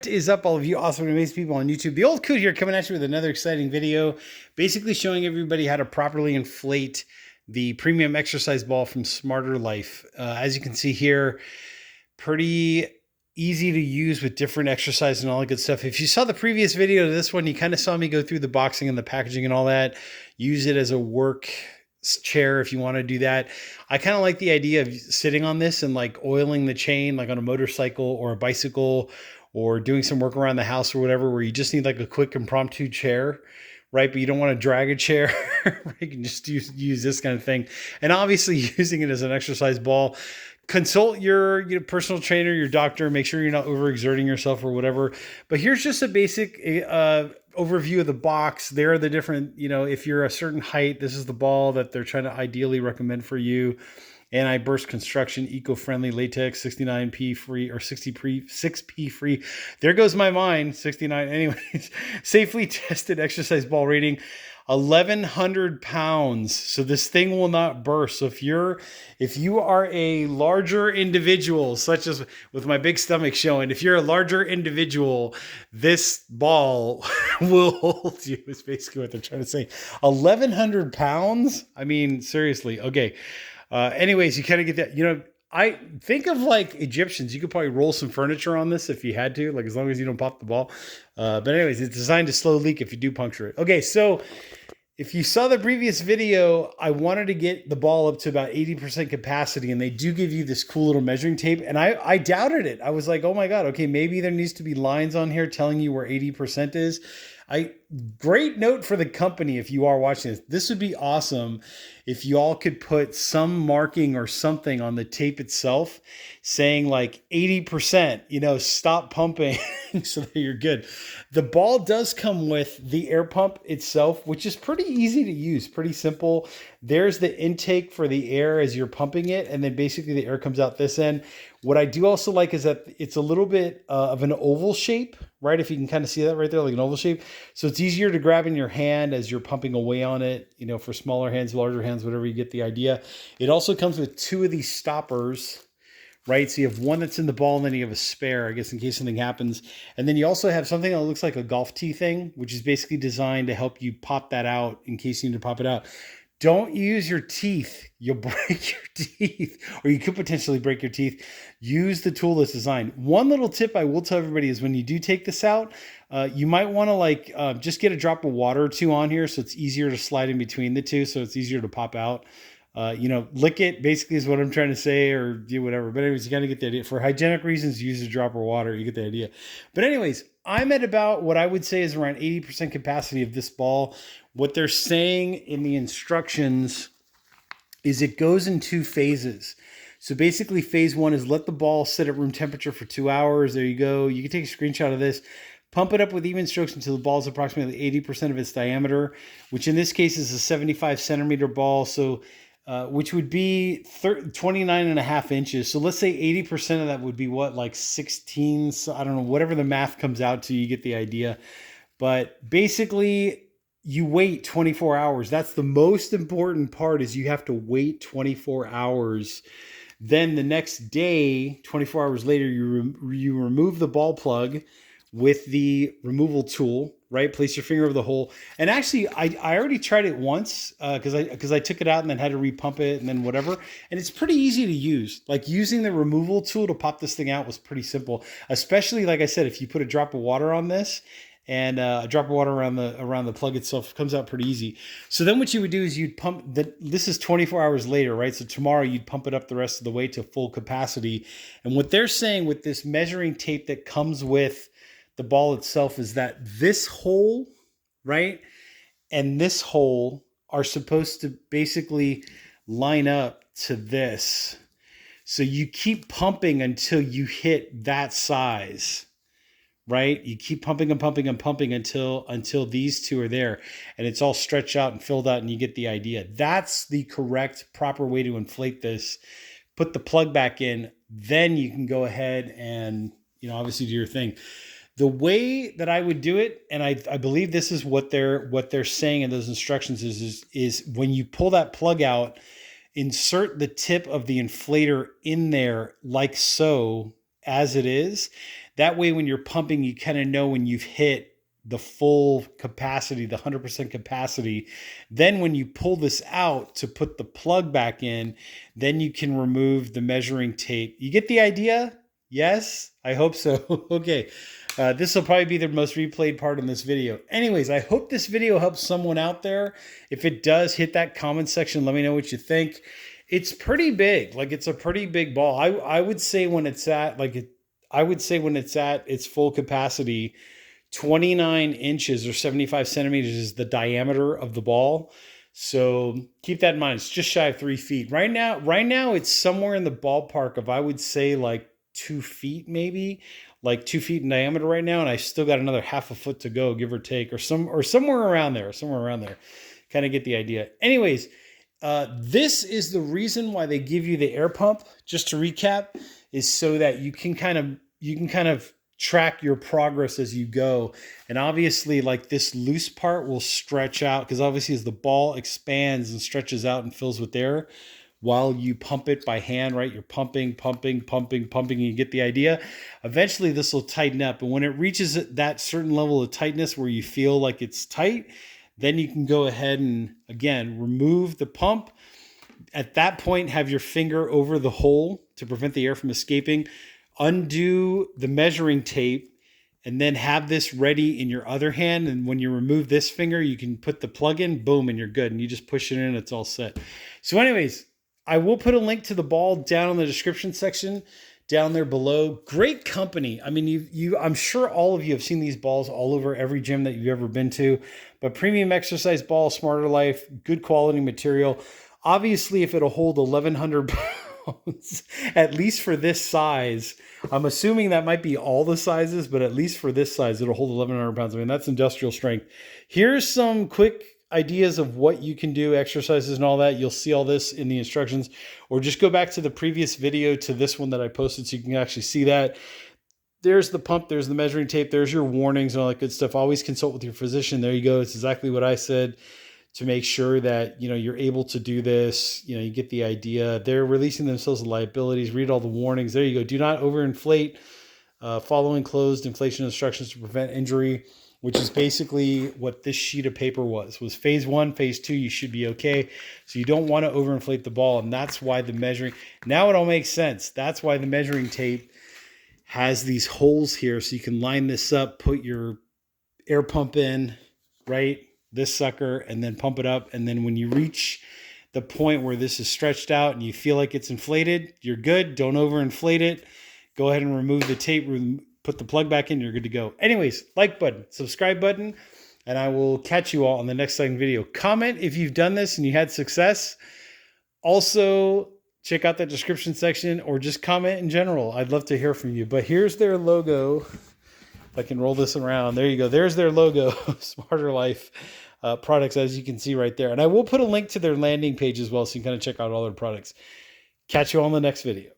What is up, all of you awesome and amazing people on YouTube? The old Coot here, coming at you with another exciting video, basically showing everybody how to properly inflate the premium exercise ball from SmarterLife. As you can see here, pretty easy to use with different exercises and all that good stuff. If you saw the previous video to this one, you kind of saw me go through the boxing and the packaging and all that. Use it as a work chair if you want to do that. I kind of like the idea of sitting on this and like oiling the chain like on a motorcycle or a bicycle, or doing some work around the house or whatever, where you just need like a quick impromptu chair, right? But you don't want to drag a chair. You can just use this kind of thing. And obviously using it as an exercise ball. Consult your personal trainer, your doctor, make sure you're not overexerting yourself or whatever. But here's just a basic overview of the box. There are the different, if you're a certain height, this is the ball that they're trying to ideally recommend for you. Anti-burst construction, eco-friendly, latex, 69P free or 6P free. There goes my mind, 69. Anyways, safely tested exercise ball rating, 1,100 pounds. So this thing will not burst. So if you are a larger individual, such as with my big stomach showing, if you're a larger individual, this ball will hold you, is basically what they're trying to say. 1,100 pounds? I mean, seriously. Okay. Anyways, you kind of get that, I think of like Egyptians. You could probably roll some furniture on this if you had to, like as long as you don't pop the ball. But anyways, it's designed to slow leak if you do puncture it. Okay, so if you saw the previous video, I wanted to get the ball up to about 80% capacity, and they do give you this cool little measuring tape. And I doubted it. I was like, oh my God, okay, maybe there needs to be lines on here telling you where 80% is. Great note for the company if you are watching this. This would be awesome if you all could put some marking or something on the tape itself saying like 80%, stop pumping so that you're good. The ball does come with the air pump itself, which is pretty easy to use, pretty simple. There's the intake for the air as you're pumping it, and then basically the air comes out this end. What I do also like is that it's a little bit of an oval shape, right? If you can kind of see that right there, like an oval shape. So it's easier to grab in your hand as you're pumping away on it, for smaller hands, larger hands, whatever, you get the idea. It also comes with two of these stoppers, right? So you have one that's in the ball, and then you have a spare, I guess, in case something happens. And then you also have something that looks like a golf tee thing, which is basically designed to help you pop that out in case you need to pop it out. Don't use your teeth. You'll break your teeth, or you could potentially break your teeth. Use the tool that's designed. One little tip I will tell everybody is when you do take this out, you might want to just get a drop of water or two on here so it's easier to slide in between the two, so it's easier to pop out. Lick it basically is what I'm trying to say, or do whatever. But anyways, you got to get the idea. For hygienic reasons, use a drop of water. You get the idea. But anyways, I'm at about what I would say is around 80% capacity of this ball. What they're saying in the instructions is it goes in two phases. So basically phase one is let the ball sit at room temperature for 2 hours. There you go. You can take a screenshot of this. Pump it up with even strokes until the ball is approximately 80% of its diameter, which in this case is a 75 centimeter ball. So which would be 29 and a half inches. So let's say 80% of that would be what, like 16, so I don't know, whatever the math comes out to, you get the idea. But basically you wait 24 hours. That's the most important part, is you have to wait 24 hours. Then the next day, 24 hours later, you remove the ball plug with the removal tool, right? Place your finger over the hole. And actually, I already tried it once because I took it out and then had to repump it and then whatever. And it's pretty easy to use. Like using the removal tool to pop this thing out was pretty simple. Especially, like I said, if you put a drop of water on this and a drop of water around the plug itself, comes out pretty easy. So then what you would do is you'd pump this is 24 hours later, right? So tomorrow you'd pump it up the rest of the way to full capacity. And what they're saying with this measuring tape that comes with the ball itself is that this hole, right, and this hole are supposed to basically line up to this. So you keep pumping until you hit that size, right? You keep pumping and pumping and pumping until these two are there, and it's all stretched out and filled out, and you get the idea. That's the correct, proper way to inflate this. Put the plug back in, then you can go ahead and, obviously do your thing. The way that I would do it, and I believe this is what they're saying in those instructions is when you pull that plug out, insert the tip of the inflator in there like so, as it is, That way, when you're pumping, you kind of know when you've hit the full capacity, the 100% capacity. Then when you pull this out to put the plug back in, then you can remove the measuring tape. You get the idea? Yes, I hope so. Okay. This will probably be the most replayed part in this video. Anyways, I hope this video helps someone out there. If it does, hit that comment section. Let me know what you think. It's pretty big. Like, it's a pretty big ball. I would say when it's at its full capacity, 29 inches or 75 centimeters is the diameter of the ball. So keep that in mind. It's just shy of 3 feet. Right now it's somewhere in the ballpark of, I would say, like 2 feet, maybe like 2 feet in diameter right now. And I still got another half a foot to go, give or take, or somewhere around there, kind of get the idea. Anyways, this is the reason why they give you the air pump. Just to recap, is so that you can kind of track your progress as you go. And obviously, like, this loose part will stretch out, because obviously as the ball expands and stretches out and fills with air while you pump it by hand, right? You're pumping, and you get the idea. Eventually this will tighten up. And when it reaches that certain level of tightness where you feel like it's tight, then you can go ahead and, again, remove the pump. At that point, have your finger over the hole to prevent the air from escaping. Undo the measuring tape, and then have this ready in your other hand. And when you remove this finger, you can put the plug in, boom, and you're good. And you just push it in, it's all set. So anyways, I will put a link to the ball down in the description section down there below. Great company. I mean, I'm sure all of you have seen these balls all over every gym that you've ever been to, but premium exercise ball, SmarterLife, good quality material. Obviously, if it'll hold 1,100 pounds, at least for this size, I'm assuming that might be all the sizes, but at least for this size, it'll hold 1,100 pounds. I mean, that's industrial strength. Here's some quick ideas of what you can do, exercises and all that. You'll see all this in the instructions, or just go back to the previous video to this one that I posted so you can actually see that. There's the pump, there's the measuring tape, there's your warnings and all that good stuff. Always consult with your physician. There you go. It's exactly what I said, to make sure that, you know, you're able to do this. You know, you get the idea. They're releasing themselves of liabilities. Read all the warnings. There you go. Do not overinflate. Follow enclosed inflation instructions to prevent injury, which is basically what this sheet of paper was phase 1. Phase 2, you should be okay. So you don't want to overinflate the ball. And that's why the measuring, now it all makes sense. That's why the measuring tape has these holes here. So you can line this up, put your air pump in, right? This sucker, and then pump it up. And then when you reach the point where this is stretched out and you feel like it's inflated, you're good. Don't overinflate it. Go ahead and remove the tape, put the plug back in, you're good to go. Anyways, like button, subscribe button, and I will catch you all on the next second video. Comment if you've done this and you had success. Also, check out that description section, or just comment in general. I'd love to hear from you. But here's their logo. If I can roll this around. There you go. There's their logo, SmarterLife products, as you can see right there. And I will put a link to their landing page as well, so you can kind of check out all their products. Catch you all in the next video.